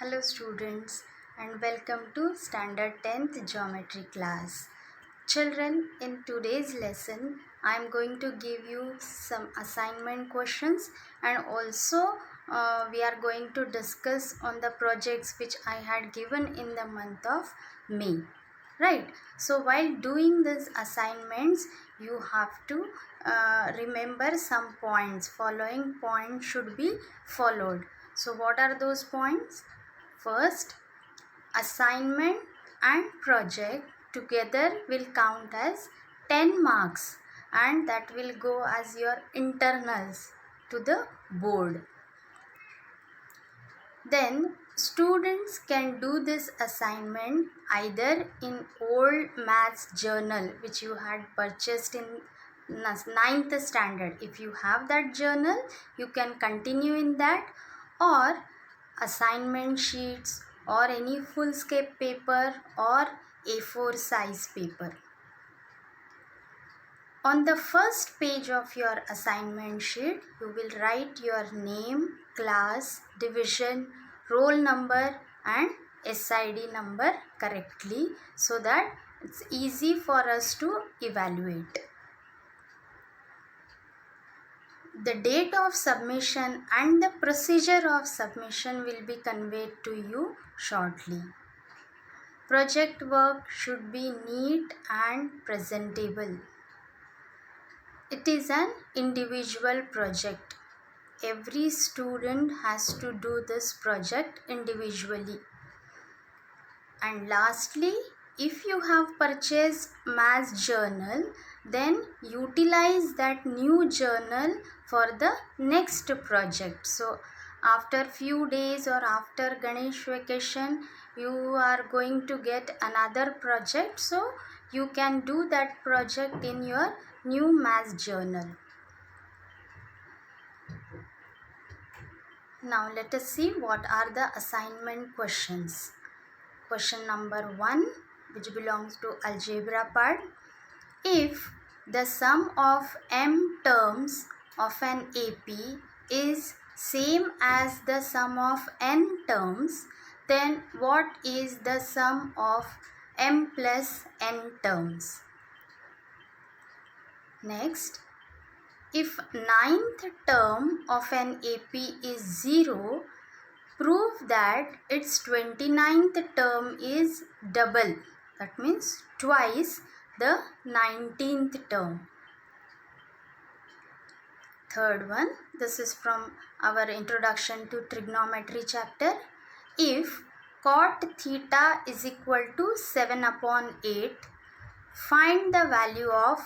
Hello students and welcome to Standard 10th Geometry class. Children, in today's lesson I am going to give you some assignment questions and also we are going to discuss on the projects which I had given in the month of May. Right. So while doing these assignments you have to remember some points. Following points should be followed. So what are those points? First, assignment and project together will count as 10 marks and that will go as your internals to the board. Then students can do this assignment either in old maths journal which you had purchased in 9th standard. If you have that journal, you can continue in that, or assignment sheets or any full-scape paper or A4 size paper. On the first page of your assignment sheet, you will write your name, class, division, roll number and SID number correctly so that it's easy for us to evaluate. The date of submission and the procedure of submission will be conveyed to you shortly. Project work should be neat and presentable. It is an individual project. Every student has to do this project individually. And lastly, if you have purchased maths journal, then utilize that new journal for the next project. So after few days or after Ganesh vacation, you are going to get another project. So you can do that project in your new maths journal. Now let us see what are the assignment questions. Question number 1, which belongs to algebra part. If the sum of m terms of an AP is same as the sum of n terms, then what is the sum of m plus n terms? Next, if ninth term of an AP is 0, prove that its 29th term is double. That means twice the 19th term. Third one, this is from our introduction to trigonometry chapter. If cot theta is equal to 7 upon 8, find the value of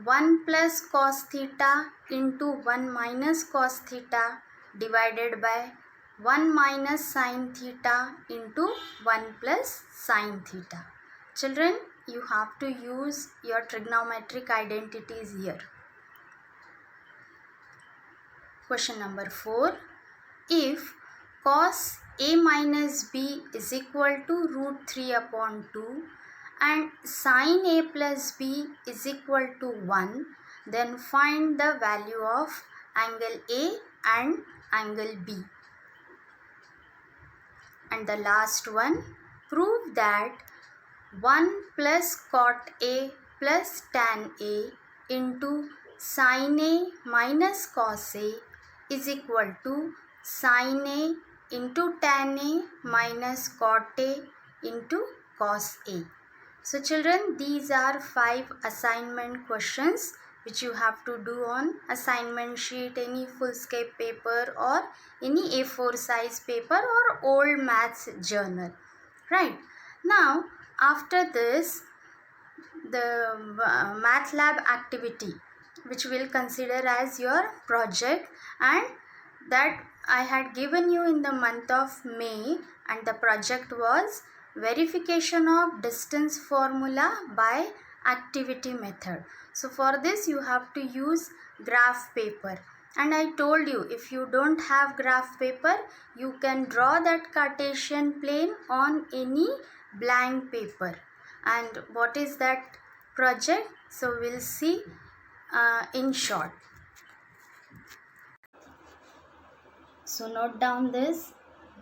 1 plus cos theta into 1 minus cos theta divided by 1 minus sin theta into 1 plus sin theta. Children, you have to use your trigonometric identities here. Question number 4. If cos a minus b is equal to root 3 upon 2 and sin a plus b is equal to 1, then find the value of angle A and angle B. And the last one, prove that 1 plus cot A plus tan A into sin A minus cos A is equal to sin A into tan A minus cot A into cos A. So children, these are 5 assignment questions which you have to do on assignment sheet, any full-scape paper or any A4 size paper or old maths journal. Right. Now, after this, the math lab activity which will consider as your project, and that I had given you in the month of May, and the project was verification of distance formula by activity method. So for this you have to use graph paper, and I told you if you don't have graph paper you can draw that Cartesian plane on any blank paper. And what is that project? So we'll see in short. So note down this.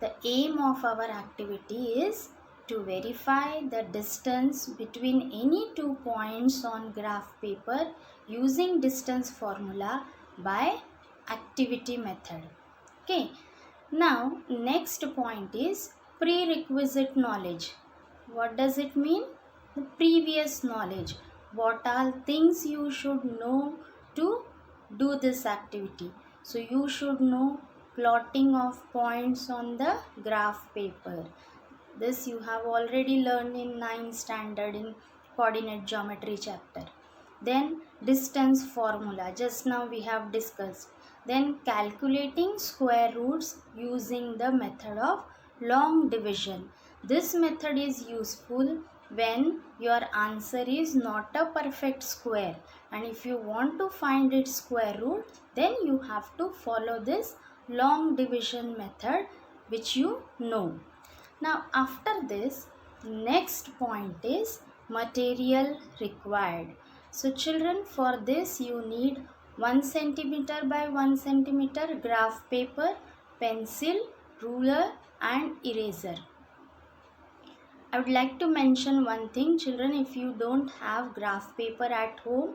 the aim of our activity is to verify the distance between any 2 points on graph paper using distance formula by activity method. Okay. Now next point is prerequisite knowledge. What does it mean? The previous knowledge. What are things you should know to do this activity? So you should know plotting of points on the graph paper. This you have already learned in 9th standard in coordinate geometry chapter. Then distance formula, just now we have discussed. Then calculating square roots using the method of long division. This method is useful when your answer is not a perfect square, and if you want to find its square root, then you have to follow this long division method which you know. Now after this, next point is material required. So children, for this you need 1 centimeter by 1 centimeter graph paper, pencil, ruler and eraser. I would like to mention one thing, children, if you don't have graph paper at home,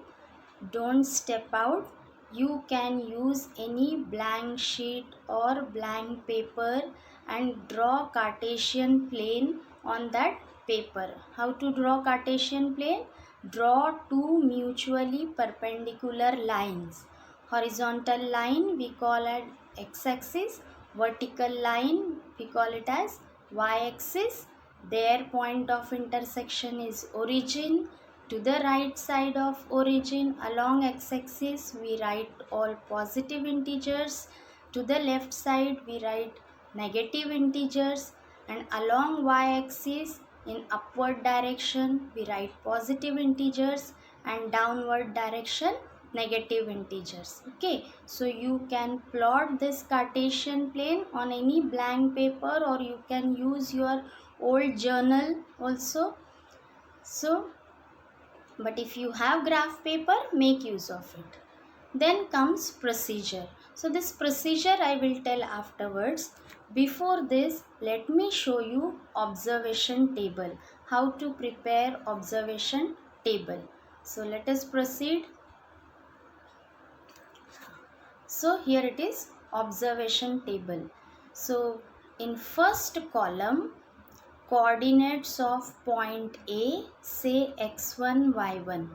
don't step out. You can use any blank sheet or blank paper and draw Cartesian plane on that paper. How to draw Cartesian plane? Draw two mutually perpendicular lines. Horizontal line we call it x-axis, vertical line we call it as y-axis. Their point of intersection is origin. To the right side of origin along x-axis we write all positive integers. To the left side we write negative integers, and along y-axis in upward direction we write positive integers and downward direction negative integers. Okay, so you can plot this Cartesian plane on any blank paper, or you can use your old journal also. So but if you have graph paper, make use of it. Then comes procedure. So this procedure I will tell afterwards. Before this, let me show you observation table. How to prepare observation table. So let us proceed. So here it is, observation table. So in first column, coordinates of point A, say x1, y1.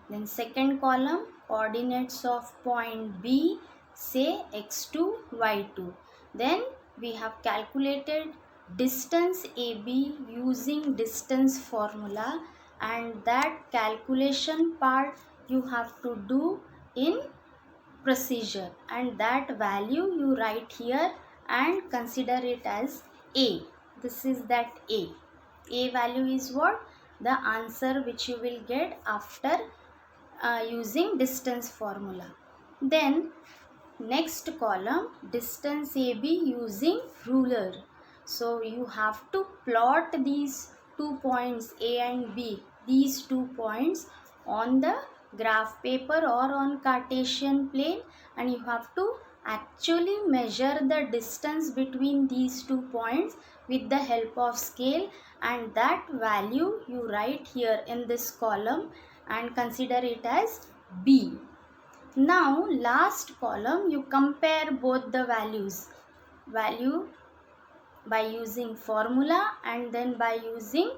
Then second column, coordinates of point B, say x2, y2. Then we have calculated distance AB using distance formula, and that calculation part you have to do in procedure, and that value you write here and consider it as A. This is that A. A value is what? The answer which you will get after using distance formula. Then next column, distance AB using ruler. So you have to plot these 2 points A and B, these 2 points on the graph paper or on Cartesian plane, and you have to actually measure the distance between these 2 points with the help of scale, and that value you write here in this column and consider it as B. Now last column, you compare both the value by using formula and then by using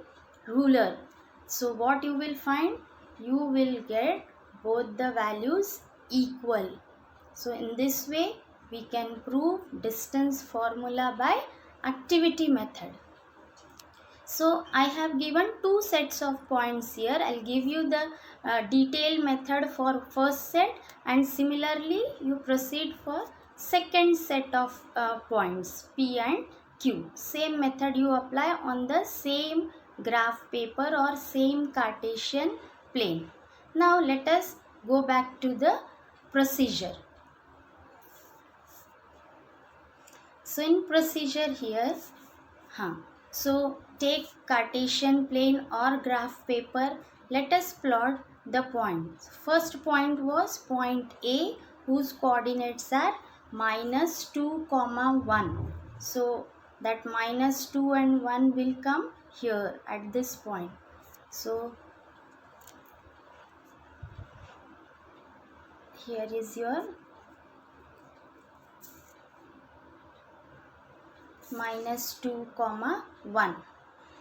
ruler. So what you will find? You will get both the values equal. So in this way we can prove distance formula by activity method. So I have given 2 sets of points here. I'll give you the detailed method for first set, and similarly you proceed for second set of points P and Q. Same method you apply on the same graph paper or same Cartesian plane. Now let us go back to the procedure. So in procedure here, so take Cartesian plane or graph paper. Let us plot the points. First point was point A, whose coordinates are -2, 1. So that minus 2 and 1 will come here at this point. So here is your minus 2 comma 1.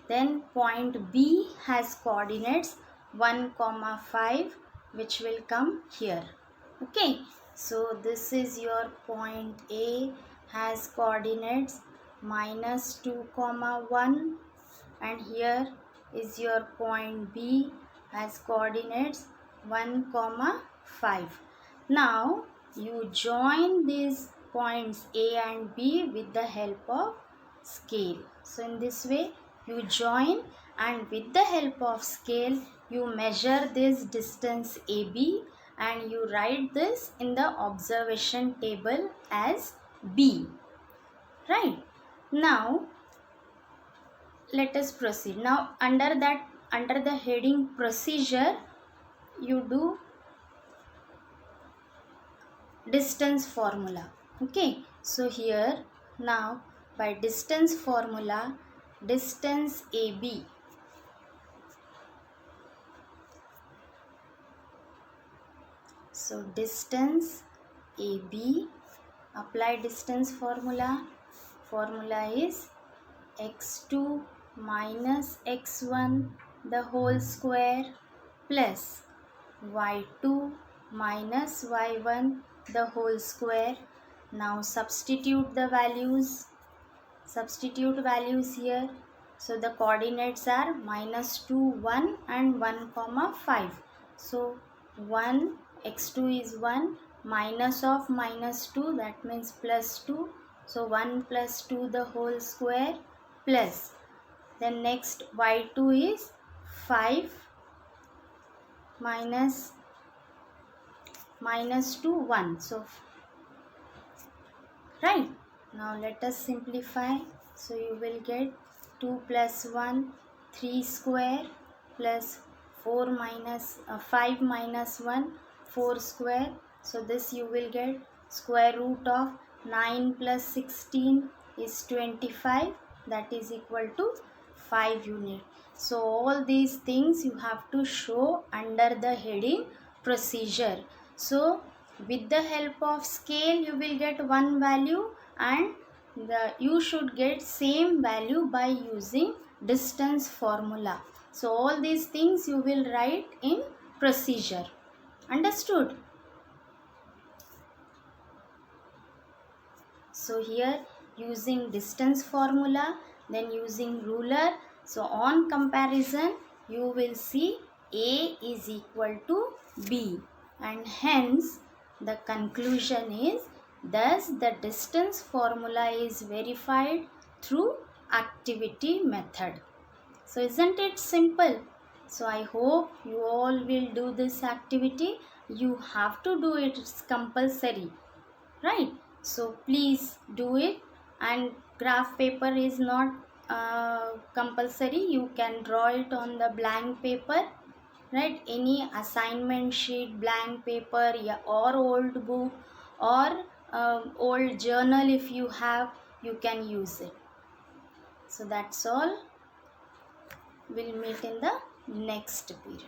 Then point B has coordinates 1 comma 5, which will come here. Okay, so this is your point A has coordinates minus 2 comma 1, and here is your point B has coordinates 1 comma 5. Now you join these points A and B with the help of scale. So in this way you join, and with the help of scale you measure this distance AB and you write this in the observation table as B. Right? Now let us proceed. Now under the heading procedure, you do distance formula. Okay, so here now by distance formula, distance AB, so distance AB, apply distance formula is x2 minus x1 the whole square plus y2 minus y1 the whole square. Now substitute values here. So the coordinates are minus 2, 1 and 1 comma 5. So 1, x2 is 1, minus of minus 2, that means plus 2. So 1 plus 2 the whole square plus, then next y2 is 5 minus 2, 1. So right, now let us simplify. So you will get 2 plus 1, 3 square plus 4 minus 5 minus 1, 4 square. So this you will get square root of 9 plus 16 is 25, that is equal to 5 unit. So all these things you have to show under the heading procedure. So with the help of scale you will get one value, and you should get same value by using distance formula. So all these things you will write in procedure. Understood? So here using distance formula, then using ruler. So on comparison you will see A is equal to B, and hence the conclusion is thus the distance formula is verified through activity method. So isn't it simple? So I hope you all will do this activity. You have to do it, it's compulsory, right? So please do it, and graph paper is not compulsory. You can draw it on the blank paper, right? Any assignment sheet, blank paper, or old book, or old journal if you have, you can use it. So that's all. We'll meet in the next period.